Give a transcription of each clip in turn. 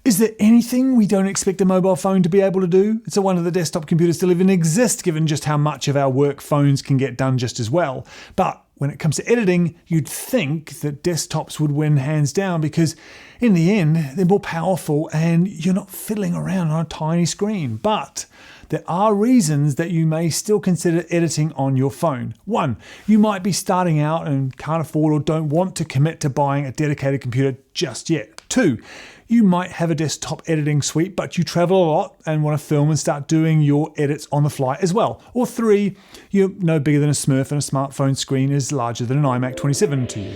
Is there anything we don't expect a mobile phone to be able to do? It's a wonder the desktop computers still even exist, given just how much of our work phones can get done just as well. But when it comes to editing, you'd think that desktops would win hands down because in the end, they're more powerful and you're not fiddling around on a tiny screen. But there are reasons that you may still consider editing on your phone. 1, you might be starting out and can't afford or don't want to commit to buying a dedicated computer just yet. 2, you might have a desktop editing suite, but you travel a lot and want to film and start doing your edits on the fly as well. Or 3, you're no bigger than a Smurf and a smartphone screen is larger than an iMac 27 to you.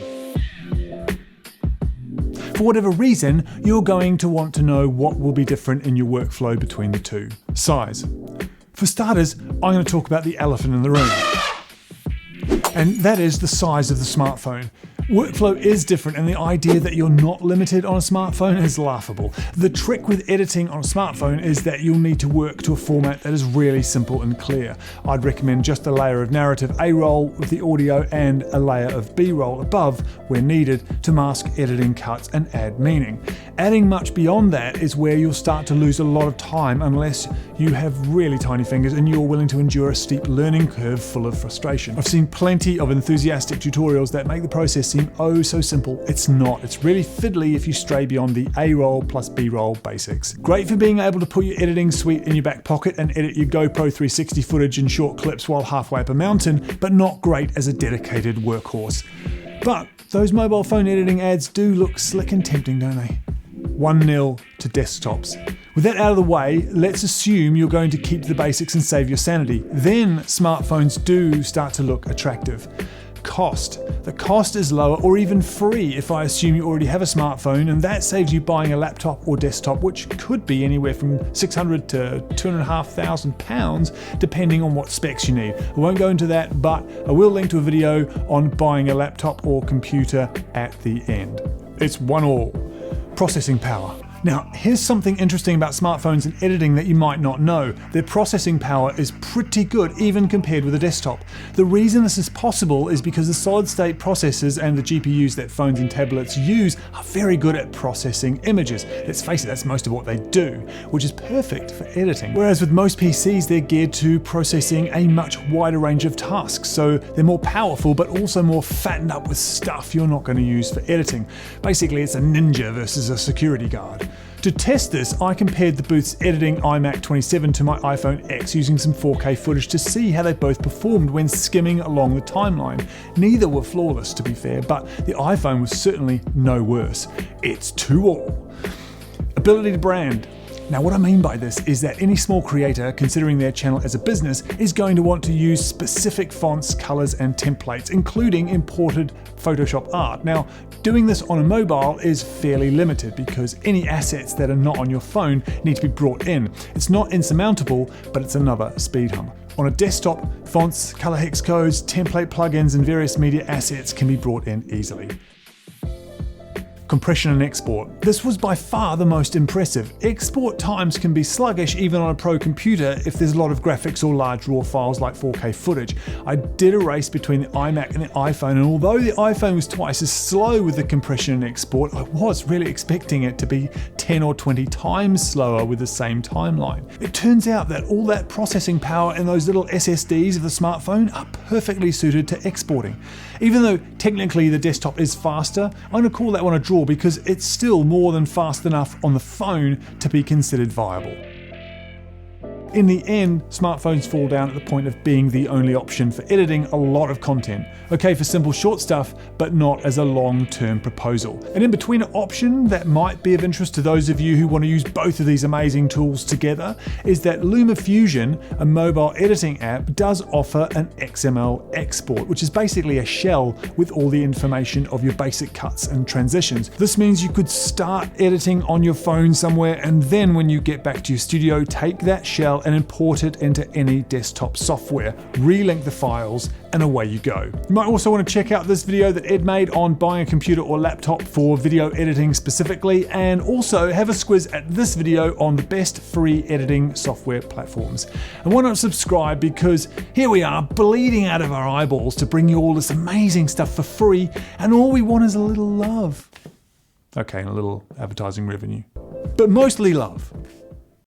For whatever reason, you're going to want to know what will be different in your workflow between the two. Size. For starters, I'm going to talk about the elephant in the room. And that is the size of the smartphone. Workflow is different, and the idea that you're not limited on a smartphone is laughable. The trick with editing on a smartphone is that you'll need to work to a format that is really simple and clear. I'd recommend just a layer of narrative A-roll with the audio and a layer of B-roll above where needed to mask editing cuts and add meaning. Adding much beyond that is where you'll start to lose a lot of time unless you have really tiny fingers and you're willing to endure a steep learning curve full of frustration. I've seen plenty of enthusiastic tutorials that make the process seem oh so simple. It's not. It's really fiddly if you stray beyond the A-roll plus B-roll basics. Great for being able to put your editing suite in your back pocket and edit your GoPro 360 footage in short clips while halfway up a mountain, but not great as a dedicated workhorse. But those mobile phone editing ads do look slick and tempting, don't they? 1-0 to desktops. With that out of the way, let's assume you're going to keep the basics and save your sanity. Then smartphones do start to look attractive. Cost. The cost is lower or even free if I assume you already have a smartphone, and that saves you buying a laptop or desktop, which could be anywhere from $600 to £2,500 depending on what specs you need. I won't go into that, but I will link to a video on buying a laptop or computer at the end. It's 1-1. Processing power. Now, here's something interesting about smartphones and editing that you might not know. Their processing power is pretty good, even compared with a desktop. The reason this is possible is because the solid-state processors and the GPUs that phones and tablets use are very good at processing images. Let's face it, that's most of what they do, which is perfect for editing. Whereas with most PCs, they're geared to processing a much wider range of tasks, so they're more powerful, but also more fattened up with stuff you're not going to use for editing. Basically, it's a ninja versus a security guard. To test this, I compared the booth's editing iMac 27 to my iPhone X using some 4K footage to see how they both performed when skimming along the timeline. Neither were flawless, to be fair, but the iPhone was certainly no worse. It's 2-2. Ability to brand. Now, what I mean by this is that any small creator considering their channel as a business is going to want to use specific fonts, colors, and templates, including imported Photoshop art. Now, doing this on a mobile is fairly limited because any assets that are not on your phone need to be brought in. It's not insurmountable, but it's another speed hump. On a desktop, fonts, color hex codes, template plugins, and various media assets can be brought in easily. Compression and export. This was by far the most impressive. Export times can be sluggish even on a pro computer if there's a lot of graphics or large raw files like 4K footage. I did a race between the iMac and the iPhone, and although the iPhone was twice as slow with the compression and export, I was really expecting it to be 10 or 20 times slower with the same timeline. It turns out that all that processing power in those little SSDs of the smartphone are perfectly suited to exporting. Even though technically the desktop is faster, I'm going to call that one a draw because it's still more than fast enough on the phone to be considered viable. In the end, smartphones fall down at the point of being the only option for editing a lot of content. Okay for simple short stuff, but not as a long-term proposal. An in-between option that might be of interest to those of you who want to use both of these amazing tools together is that LUMA Fusion, a mobile editing app, does offer an XML export, which is basically a shell with all the information of your basic cuts and transitions. This means you could start editing on your phone somewhere, and then when you get back to your studio, take that shell and import it into any desktop software, relink the files, and away you go. You might also want to check out this video that Ed made on buying a computer or laptop for video editing specifically, and also have a squiz at this video on the best free editing software platforms. And why not subscribe, because here we are bleeding out of our eyeballs to bring you all this amazing stuff for free, and all we want is a little love. Okay, and a little advertising revenue. but mostly love.